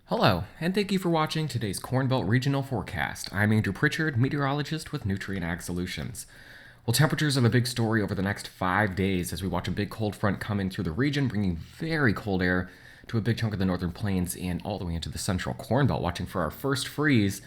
Hello, and thank you for watching today's Corn Belt Regional Forecast. I'm Andrew Pritchard, meteorologist with Nutrien Ag Solutions. Well, temperatures are the big story over the next 5 days as we watch a big cold front come in through the region, bringing very cold air to a big chunk of the northern plains and all the way into the central Corn Belt, watching for our first freeze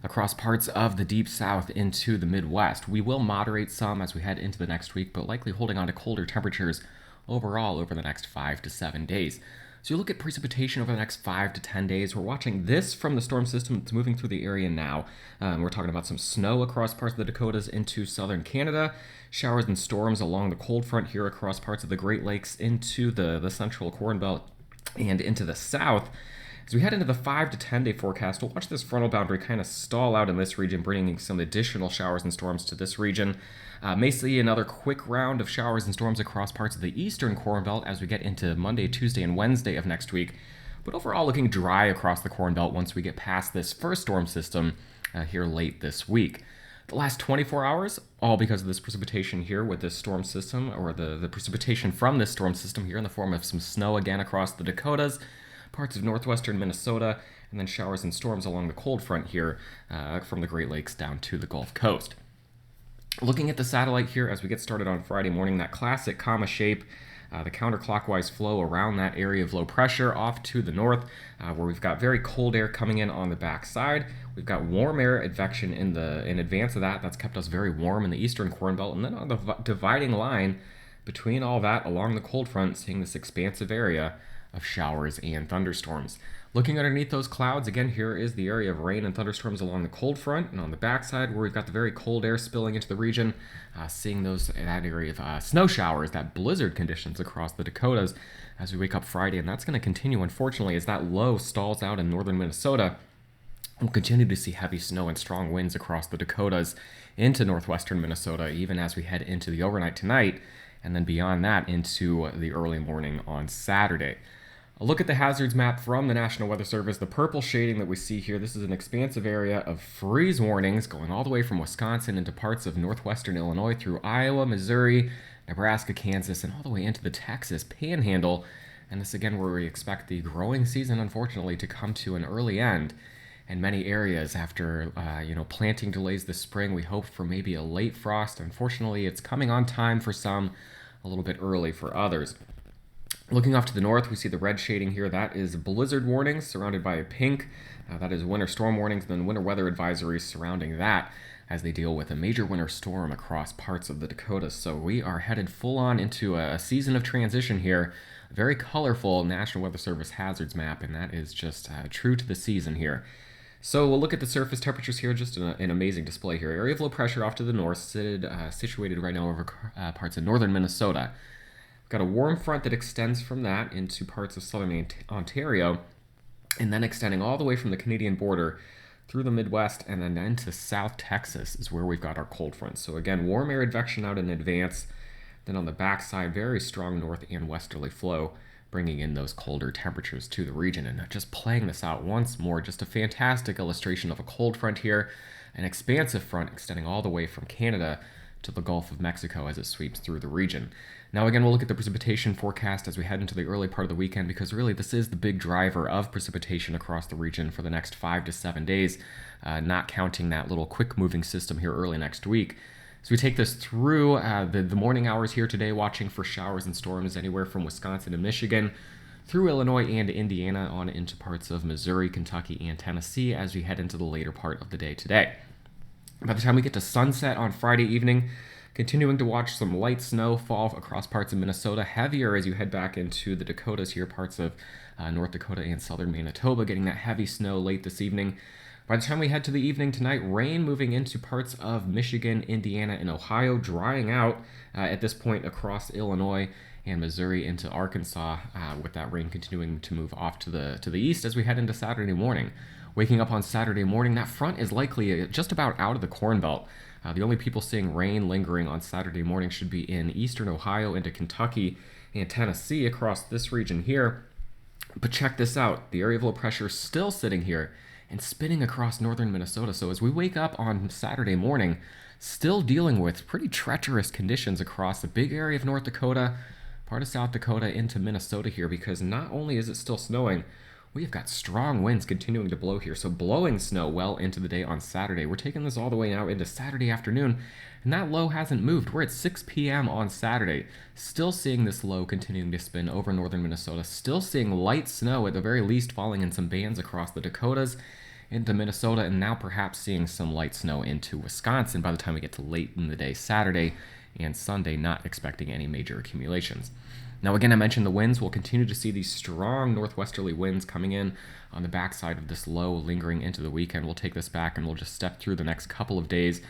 across parts of the deep south into the Midwest. We will moderate some as we head into the next week, but likely holding on to colder temperatures overall over the next 5 to 7 days. So you look at precipitation over the next 5 to 10 days. We're watching this from the storm system that's moving through the area now. We're talking about some snow across parts of the Dakotas into southern Canada, showers and storms along the cold front here across parts of the Great Lakes into the central Corn Belt and into the south. As we head into the 5 to 10 day forecast, we'll watch this frontal boundary kind of stall out in this region, bringing some additional showers and storms to this region. May see another quick round of showers and storms across parts of the eastern Corn Belt as we get into Monday, Tuesday, and Wednesday of next week. But overall, looking dry across the Corn Belt once we get past this first storm system here late this week. The last 24 hours, all because of this precipitation here with this storm system, or the precipitation from this storm system here in the form of some snow again across the Dakotas, parts of northwestern Minnesota, and then showers and storms along the cold front here from the Great Lakes down to the Gulf Coast. Looking at the satellite here as we get started on Friday morning, that classic comma shape, the counterclockwise flow around that area of low pressure off to the north, where we've got very cold air coming in on the backside. We've got warm air advection in advance of that. That's kept us very warm in the eastern Corn Belt. And then on the dividing line between all that along the cold front, seeing this expansive area of showers and thunderstorms. Looking underneath those clouds, again, here is the area of rain and thunderstorms along the cold front, and on the backside where we've got the very cold air spilling into the region, seeing that area of snow showers, that blizzard conditions across the Dakotas as we wake up Friday, and that's going to continue, unfortunately, as that low stalls out in northern Minnesota. We'll continue to see heavy snow and strong winds across the Dakotas into northwestern Minnesota, even as we head into the overnight tonight, and then beyond that into the early morning on Saturday. A look at the hazards map from the National Weather Service. The purple shading that we see here, this is an expansive area of freeze warnings going all the way from Wisconsin into parts of northwestern Illinois through Iowa, Missouri, Nebraska, Kansas, and all the way into the Texas Panhandle. And this again where we expect the growing season, unfortunately, to come to an early end. In many areas, after planting delays this spring, we hope for maybe a late frost. Unfortunately, it's coming on time for some, a little bit early for others. Looking off to the north, we see the red shading here. That is blizzard warnings surrounded by a pink. That is winter storm warnings, and then winter weather advisories surrounding that as they deal with a major winter storm across parts of the Dakotas. So we are headed full on into a season of transition here. A very colorful National Weather Service hazards map, and that is just true to the season here. So we'll look at the surface temperatures here, just an amazing display here. Area of low pressure off to the north, situated right now over parts of northern Minnesota. We've got a warm front that extends from that into parts of southern Ontario, and then extending all the way from the Canadian border through the Midwest and then into South Texas is where we've got our cold fronts. So again, warm air advection out in advance. Then on the backside, very strong north and westerly flow, bringing in those colder temperatures to the region. And just playing this out once more, just a fantastic illustration of a cold front here, an expansive front extending all the way from Canada to the Gulf of Mexico as it sweeps through the region. Now again, we'll look at the precipitation forecast as we head into the early part of the weekend, because really this is the big driver of precipitation across the region for the next 5 to 7 days, not counting that little quick moving system here early next week. So we take this through the morning hours here today, watching for showers and storms anywhere from Wisconsin to Michigan, through Illinois and Indiana, on into parts of Missouri, Kentucky, and Tennessee as we head into the later part of the day today. By the time we get to sunset on Friday evening, continuing to watch some light snow fall across parts of Minnesota, heavier as you head back into the Dakotas here, parts of North Dakota and southern Manitoba, getting that heavy snow late this evening. By the time we head to the evening tonight, rain moving into parts of Michigan, Indiana, and Ohio, drying out at this point across Illinois and Missouri into Arkansas, with that rain continuing to move off to the east as we head into Saturday morning. Waking up on Saturday morning, that front is likely just about out of the Corn Belt. The only people seeing rain lingering on Saturday morning should be in eastern Ohio into Kentucky and Tennessee across this region here. But check this out. The area of low pressure is still sitting here and spinning across northern Minnesota. So as we wake up on Saturday morning, still dealing with pretty treacherous conditions across a big area of North Dakota, part of South Dakota into Minnesota here, because not only is it still snowing, We've got strong winds continuing to blow here, so blowing snow well into the day on Saturday. We're taking this all the way now into Saturday afternoon, and that low hasn't moved. We're at 6 p.m. on Saturday, still seeing this low continuing to spin over northern Minnesota, still seeing light snow at the very least falling in some bands across the Dakotas into Minnesota, and now perhaps seeing some light snow into Wisconsin by the time we get to late in the day Saturday and Sunday, not expecting any major accumulations. Now, again, I mentioned the winds. We'll continue to see these strong northwesterly winds coming in on the backside of this low, lingering into the weekend. We'll take this back and we'll just step through the next couple of days,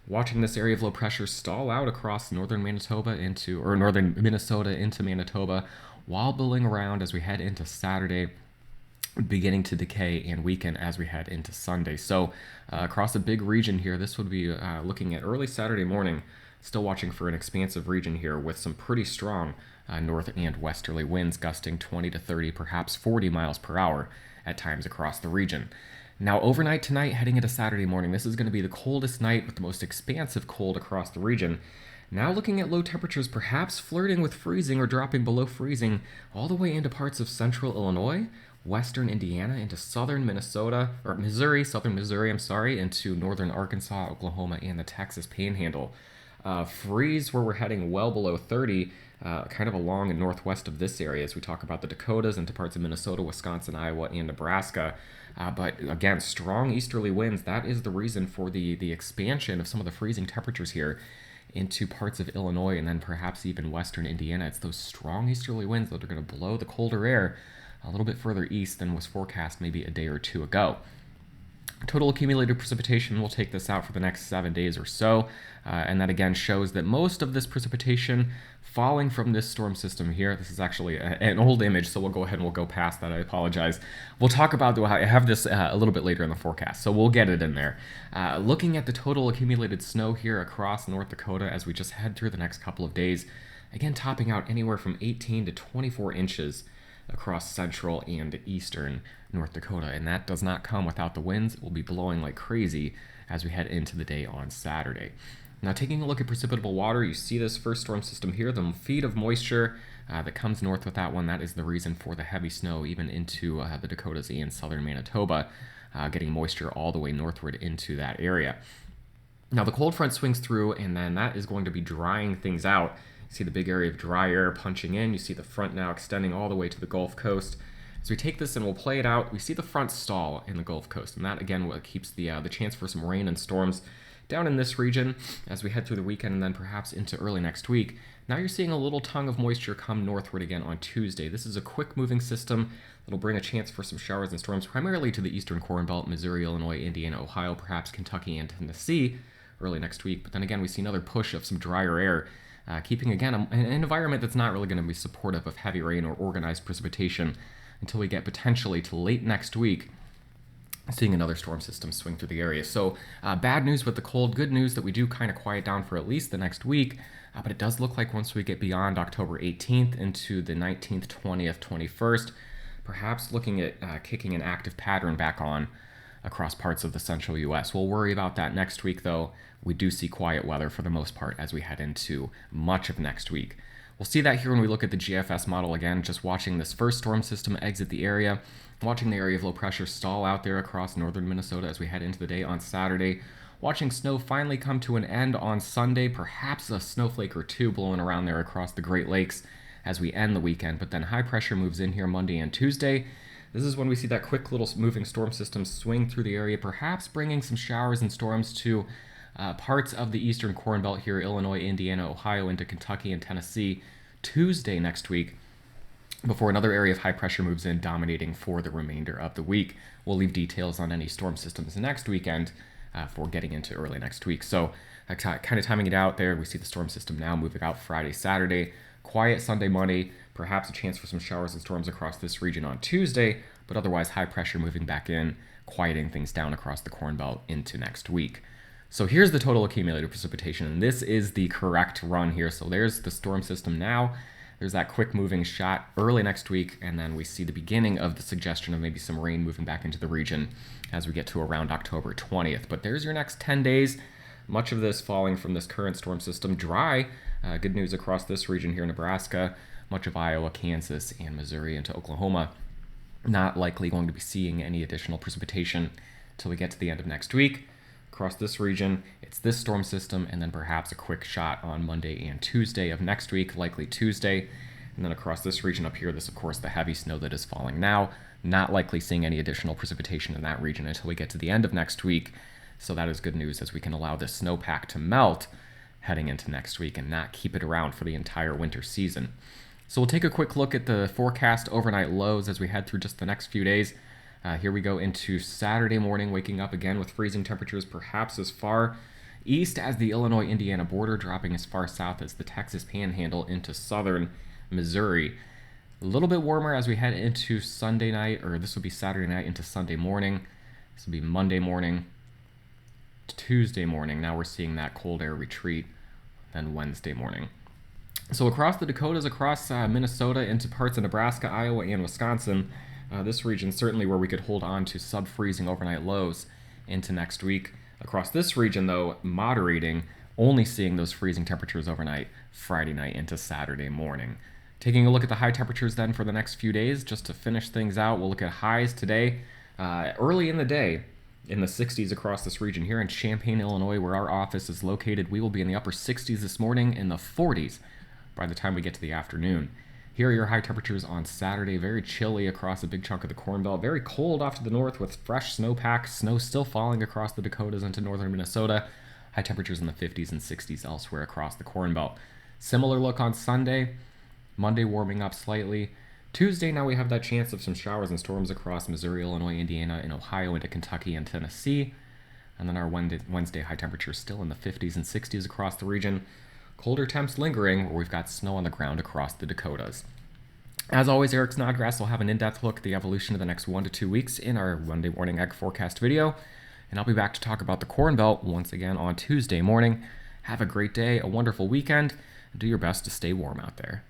watching this area of low pressure stall out across northern Minnesota into Manitoba, wobbling around as we head into Saturday, beginning to decay and weaken as we head into Sunday. So across a big region here, this would be looking at early Saturday morning. Still watching for an expansive region here with some pretty strong north and westerly winds gusting 20 to 30, perhaps 40 miles per hour at times across the region. Now, overnight tonight, heading into Saturday morning, this is going to be the coldest night with the most expansive cold across the region. Now looking at low temperatures, perhaps flirting with freezing or dropping below freezing all the way into parts of central Illinois, western Indiana, into southern southern Missouri, into northern Arkansas, Oklahoma, and the Texas Panhandle. Freeze where we're heading well below 30, kind of along and northwest of this area as we talk about the Dakotas into parts of Minnesota, Wisconsin, Iowa, and Nebraska. But again, strong easterly winds. That is the reason for the expansion of some of the freezing temperatures here into parts of Illinois and then perhaps even western Indiana. It's those strong easterly winds that are going to blow the colder air a little bit further east than was forecast maybe a day or two ago. Total accumulated precipitation, we'll take this out for the next 7 days or so, and that again shows that most of this precipitation falling from this storm system here. This is actually an old image, so we'll go ahead and we'll go past that. I apologize. We'll talk about, I have this a little bit later in the forecast, so we'll get it in there. Looking at the total accumulated snow here across North Dakota as we just head through the next couple of days, again topping out anywhere from 18 to 24 inches across central and eastern North Dakota, and that does not come without the winds. It will be blowing like crazy as we head into the day on Saturday. Now, taking a look at precipitable water, you see this first storm system here, the feed of moisture that comes north with that one. That is the reason for the heavy snow even into the Dakotas and southern Manitoba, getting moisture all the way northward into that area. Now, the cold front swings through, and then that is going to be drying things out. You see the big area of dry air punching in. You see the front now extending all the way to the Gulf Coast. As we take this and we'll play it out, we see the front stall in the Gulf Coast, and that again what keeps the chance for some rain and storms down in this region as we head through the weekend and then perhaps into early next week. Now you're seeing a little tongue of moisture come northward again on Tuesday. This is a quick moving system that'll bring a chance for some showers and storms primarily to the eastern Corn Belt, Missouri, Illinois, Indiana, Ohio, perhaps Kentucky and Tennessee early next week. But then again, we see another push of some drier air, keeping again an environment that's not really going to be supportive of heavy rain or organized precipitation until we get potentially to late next week, seeing another storm system swing through the area. So bad news with the cold, good news that we do kind of quiet down for at least the next week, but it does look like once we get beyond October 18th into the 19th, 20th, 21st, perhaps looking at kicking an active pattern back on across parts of the central U.S. We'll worry about that next week, though. We do see quiet weather for the most part as we head into much of next week. We'll see that here when we look at the GFS model again, just watching this first storm system exit the area, watching the area of low pressure stall out there across northern Minnesota as we head into the day on Saturday, watching snow finally come to an end on Sunday, perhaps a snowflake or two blowing around there across the Great Lakes as we end the weekend, but then high pressure moves in here Monday and Tuesday. This is when we see that quick little moving storm system swing through the area, perhaps bringing some showers and storms to parts of the eastern Corn Belt here, Illinois, Indiana, Ohio, into Kentucky and Tennessee Tuesday next week, before another area of high pressure moves in, dominating for the remainder of the week. We'll leave details on any storm systems next weekend for getting into early next week. So kind of timing it out there, we see the storm system now moving out Friday, Saturday, quiet Sunday, Monday, perhaps a chance for some showers and storms across this region on Tuesday, but otherwise high pressure moving back in, quieting things down across the Corn Belt into next week. So here's the total accumulated precipitation, and this is the correct run here. So there's the storm system now. There's that quick moving shot early next week, and then we see the beginning of the suggestion of maybe some rain moving back into the region as we get to around October 20th. But there's your next 10 days. Much of this falling from this current storm system. Dry, good news across this region here, Nebraska, much of Iowa, Kansas, and Missouri into Oklahoma. Not likely going to be seeing any additional precipitation until we get to the end of next week. Across this region, it's this storm system, and then perhaps a quick shot on Monday and Tuesday of next week, likely Tuesday. And then across this region up here, this, of course, the heavy snow that is falling now. Not likely seeing any additional precipitation in that region until we get to the end of next week. So that is good news, as we can allow this snowpack to melt heading into next week and not keep it around for the entire winter season. So we'll take a quick look at the forecast overnight lows as we head through just the next few days. Here we go into Saturday morning, waking up again with freezing temperatures perhaps as far east as the Illinois-Indiana border, dropping as far south as the Texas Panhandle into southern Missouri. A little bit warmer as we head into Sunday night, or this will be Saturday night into Sunday morning. This will be Monday morning, Tuesday morning. Now we're seeing that cold air retreat, then Wednesday morning. So across the Dakotas, across Minnesota, into parts of Nebraska, Iowa, and Wisconsin, this region certainly where we could hold on to sub-freezing overnight lows into next week. Across this region, though, moderating, only seeing those freezing temperatures overnight, Friday night into Saturday morning. Taking a look at the high temperatures then for the next few days, just to finish things out, we'll look at highs today, early in the day, in the 60s across this region. Here in Champaign, Illinois, where our office is located, we will be in the upper 60s this morning, in the 40s by the time we get to the afternoon. Here are your high temperatures on Saturday. Very chilly across a big chunk of the Corn Belt. Very cold off to the north with fresh snowpack. Snow still falling across the Dakotas into northern Minnesota. High temperatures in the 50s and 60s elsewhere across the Corn Belt. Similar look on Sunday. Monday warming up slightly. Tuesday, now we have that chance of some showers and storms across Missouri, Illinois, Indiana, and Ohio into Kentucky and Tennessee. And then our Wednesday high temperatures still in the 50s and 60s across the region. Colder temps lingering, where we've got snow on the ground across the Dakotas. As always, Eric Snodgrass will have an in-depth look at the evolution of the next 1 to 2 weeks in our Monday morning ag forecast video. And I'll be back to talk about the Corn Belt once again on Tuesday morning. Have a great day, a wonderful weekend, and do your best to stay warm out there.